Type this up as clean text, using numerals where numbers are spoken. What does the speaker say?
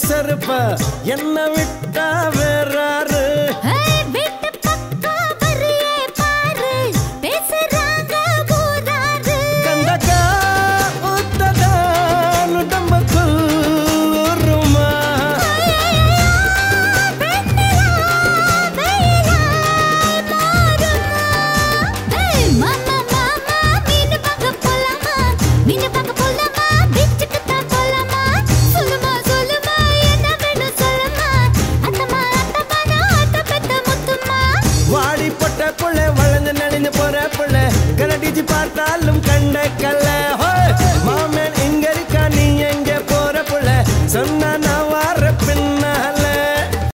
செருப்ப என்ன விட்டா வேறாரு கண்டக்கா உத்ததா நுடம்பக்குள் ஊருமா வாடி பொட்ட புள்ள வளர்ந்து நடிந்து போற புள்ள கரடிச்சு பார்த்தால்